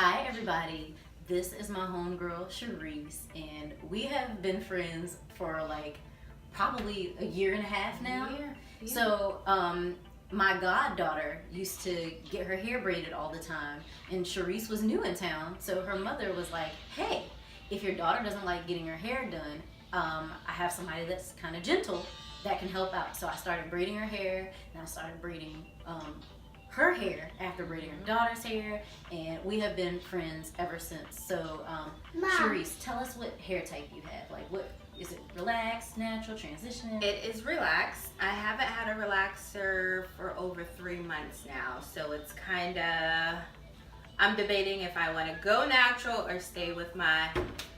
Hi everybody, this is my homegirl Charisse, and we have been friends for like probably a year and a half now. Yeah. So my goddaughter used to get her hair braided all the time, and Charisse was new in town, so her mother was like, hey, if your daughter doesn't like getting her hair done, I have somebody that's kind of gentle that can help out. So I started braiding her hair, and I started braiding her hair after braiding her daughter's hair, and we have been friends ever since. So Charisse, tell us what hair type you have. Like, what is it? Relaxed, natural, transition? It is relaxed. I haven't had a relaxer for over 3 months now, so it's kind of, I'm debating if I want to go natural or stay with my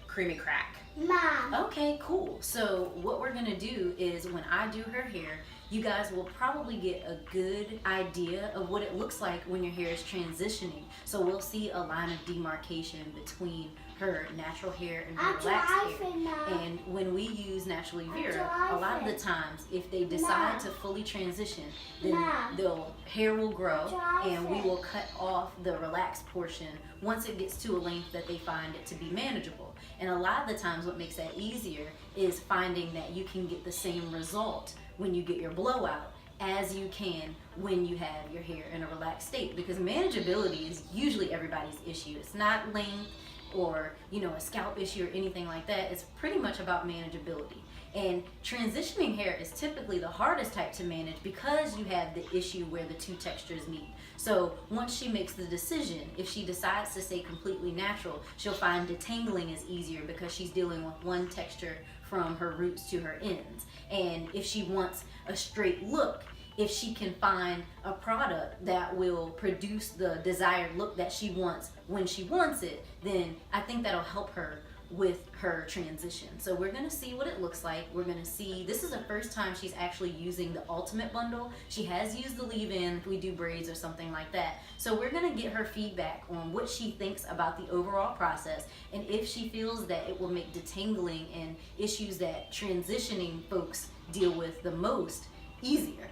creamy crack. Mom. Okay, cool. So what we're gonna do is when I do her hair, you guys will probably get a good idea of what it looks like when your hair is transitioning. So we'll see a line of demarcation between her natural hair and her relaxed hair. And when we use Naturally Vera, a lot of the times, if they decide to fully transition, then the hair will grow and we will cut off the relaxed portion once it gets to a length that they find it to be manageable. And a lot of the times what makes that easier is finding that you can get the same result when you get your blowout as you can when you have your hair in a relaxed state, because manageability is usually everybody's issue. It's not length or a scalp issue or anything like that. It's pretty much about manageability. And transitioning hair is typically the hardest type to manage because you have the issue where the two textures meet. So once she makes the decision, if she decides to stay completely natural, she'll find detangling is easier because she's dealing with one texture from her roots to her ends. And if she wants a straight look, if she can find a product that will produce the desired look that she wants when she wants it, then I think that'll help her with her transition. So we're gonna see what it looks like. We're gonna see, this is the first time she's actually using the ultimate bundle. She has used the leave-in if we do braids or something like that. So we're gonna get her feedback on what she thinks about the overall process, and if she feels that it will make detangling and issues that transitioning folks deal with the most easier.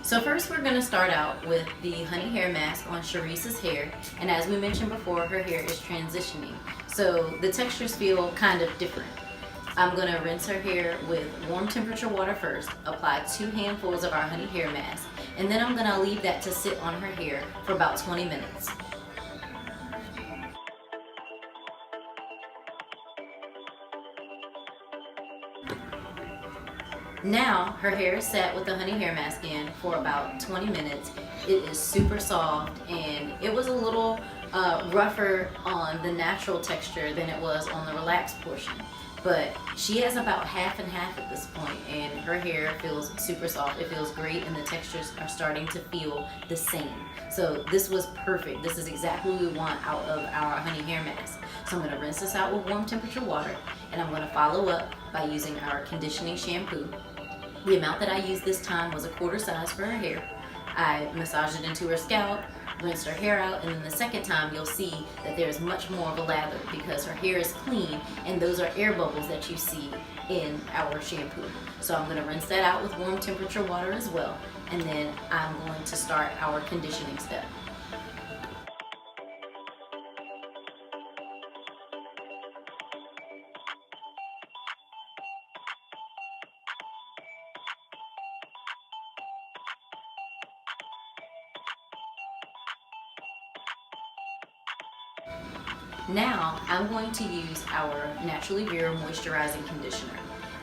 So first we're going to start out with the honey hair mask on Charisse's hair, and as we mentioned before, her hair is transitioning, so the textures feel kind of different. I'm going to rinse her hair with warm temperature water first, apply 2 handfuls of our honey hair mask, and then I'm going to leave that to sit on her hair for about 20 minutes. Now her hair is set with the honey hair mask in for about 20 minutes. It is super soft, and it was a little rougher on the natural texture than it was on the relaxed portion. But she has about half and half at this point, and her hair feels super soft. It feels great, and the textures are starting to feel the same. So this was perfect. This is exactly what we want out of our honey hair mask. So I'm going to rinse this out with warm temperature water, and I'm going to follow up by using our conditioning shampoo. The amount that I used this time was a 1/4 size for her hair. I massaged it into her scalp, rinsed her hair out, and then the second time you'll see that there's much more of a lather because her hair is clean, and those are air bubbles that you see in our shampoo. So I'm going to rinse that out with warm temperature water as well, and then I'm going to start our conditioning step. Now I'm going to use our Naturally Vera moisturizing conditioner.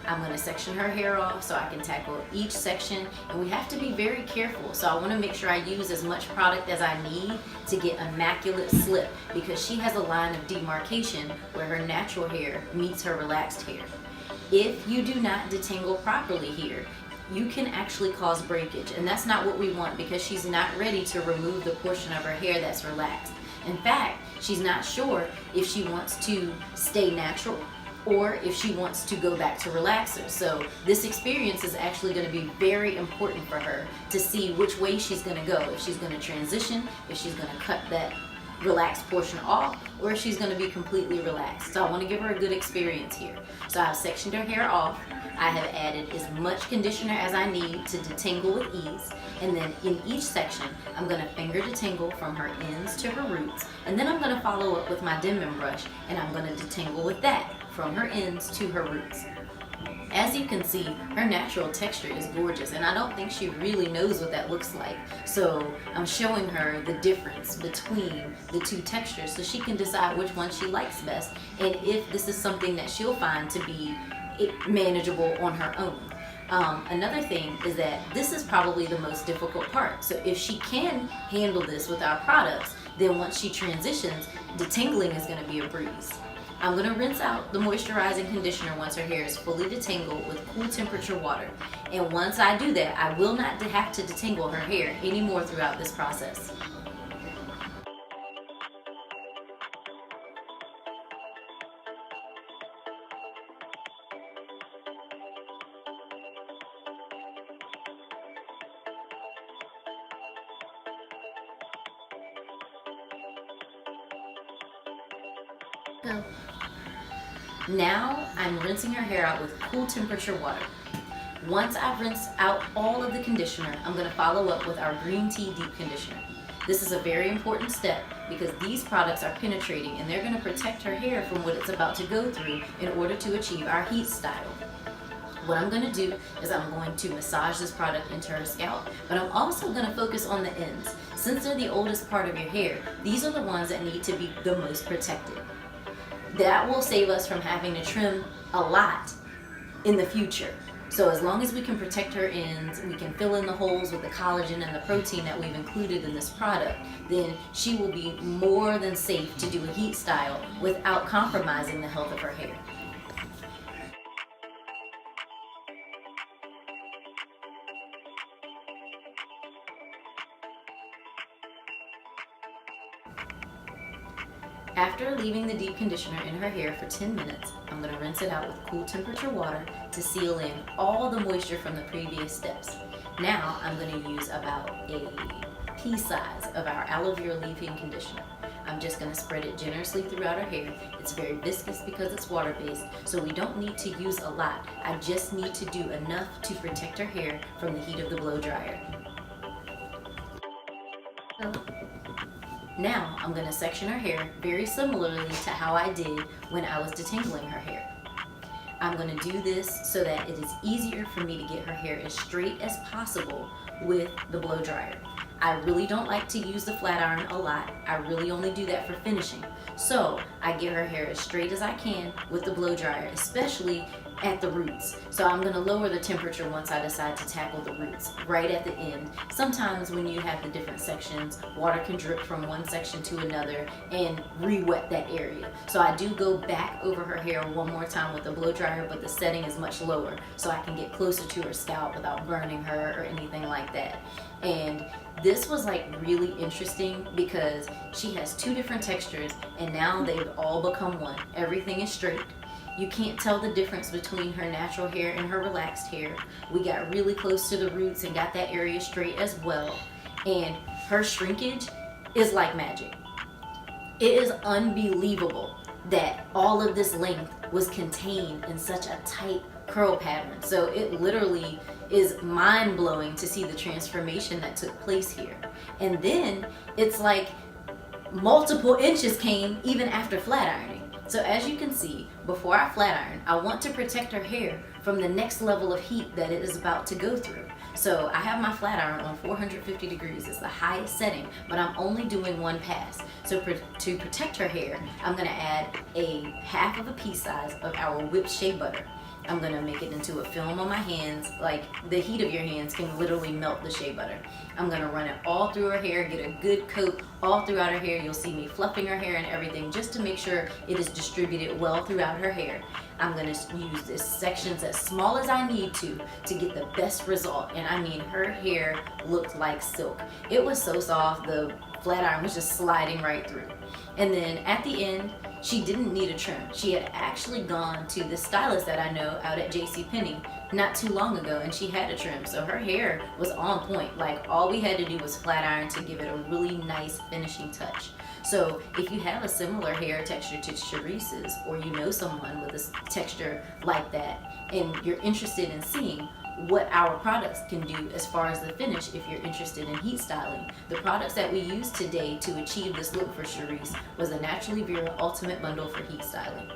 I'm going to section her hair off so I can tackle each section, and we have to be very careful. So I want to make sure I use as much product as I need to get immaculate slip, because she has a line of demarcation where her natural hair meets her relaxed hair. If you do not detangle properly here, you can actually cause breakage, and that's not what we want because she's not ready to remove the portion of her hair that's relaxed. In fact, she's not sure if she wants to stay natural or if she wants to go back to relaxer. So this experience is actually going to be very important for her to see which way she's going to go. If she's going to transition, if she's going to cut that relaxed portion off, or if she's going to be completely relaxed. So I want to give her a good experience here. So I've sectioned her hair off. I have added as much conditioner as I need to detangle with ease. And then in each section, I'm going to finger detangle from her ends to her roots. And then I'm going to follow up with my Denman brush, and I'm going to detangle with that from her ends to her roots. As you can see, her natural texture is gorgeous, and I don't think she really knows what that looks like. So I'm showing her the difference between the two textures so she can decide which one she likes best, and if this is something that she'll find to be manageable on her own. Another thing is that this is probably the most difficult part. So if she can handle this with our products, then once she transitions, detangling is going to be a breeze. I'm going to rinse out the moisturizing conditioner once her hair is fully detangled with cool temperature water. And once I do that, I will not have to detangle her hair anymore throughout this process. Now I'm rinsing her hair out with cool temperature water. Once I've rinsed out all of the conditioner, I'm going to follow up with our green tea deep conditioner. This is a very important step because these products are penetrating and they're going to protect her hair from what it's about to go through in order to achieve our heat style. What I'm going to do is I'm going to massage this product into her scalp, but I'm also going to focus on the ends. Since they're the oldest part of your hair, these are the ones that need to be the most protected. That will save us from having to trim a lot in the future. So as long as we can protect her ends, we can fill in the holes with the collagen and the protein that we've included in this product, then she will be more than safe to do a heat style without compromising the health of her hair. After leaving the deep conditioner in her hair for 10 minutes, I'm going to rinse it out with cool temperature water to seal in all the moisture from the previous steps. Now I'm going to use about a pea size of our aloe vera leave-in conditioner. I'm just going to spread it generously throughout her hair. It's very viscous because it's water-based, so we don't need to use a lot. I just need to do enough to protect her hair from the heat of the blow dryer. Now I'm going to section her hair very similarly to how I did when I was detangling her hair. I'm going to do this so that it is easier for me to get her hair as straight as possible with the blow dryer. I really don't like to use the flat iron a lot. I really only do that for finishing. So I get her hair as straight as I can with the blow dryer, especially at the roots. So I'm going to lower the temperature once I decide to tackle the roots, right at the end. Sometimes when you have the different sections, water can drip from one section to another and re-wet that area. So I do go back over her hair one more time with the blow dryer, but the setting is much lower so I can get closer to her scalp without burning her or anything like that. And this was like really interesting because she has two different textures and now they've all become one. Everything is straight. You can't tell the difference between her natural hair and her relaxed hair. We got really close to the roots and got that area straight as well. And her shrinkage is like magic. It is unbelievable that all of this length was contained in such a tight curl pattern. So it literally is mind-blowing to see the transformation that took place here. And then it's like multiple inches came even after flat ironing. So as you can see, before I flat iron, I want to protect her hair from the next level of heat that it is about to go through. So I have my flat iron on 450 degrees. It's the highest setting, but I'm only doing one pass. So to protect her hair, I'm gonna add a half of a pea size of our whipped shea butter. I'm going to make it into a film on my hands. Like the heat of your hands can literally melt the shea butter. I'm going to run it all through her hair, get a good coat all throughout her hair. You'll see me fluffing her hair and everything just to make sure it is distributed well throughout her hair. I'm going to use this sections as small as I need to get the best result. And I mean, her hair looked like silk. It was so soft, the flat iron was just sliding right through. And then at the end, she didn't need a trim. She had actually gone to the stylist that I know out at JCPenney not too long ago, and she had a trim, so her hair was on point. Like, all we had to do was flat iron to give it a really nice finishing touch. So if you have a similar hair texture to Charisse's, or you know someone with a texture like that, and you're interested in seeing what our products can do as far as the finish, if you're interested in heat styling, the products that we used today to achieve this look for Charisse was the Naturally Vera Ultimate Bundle for heat styling.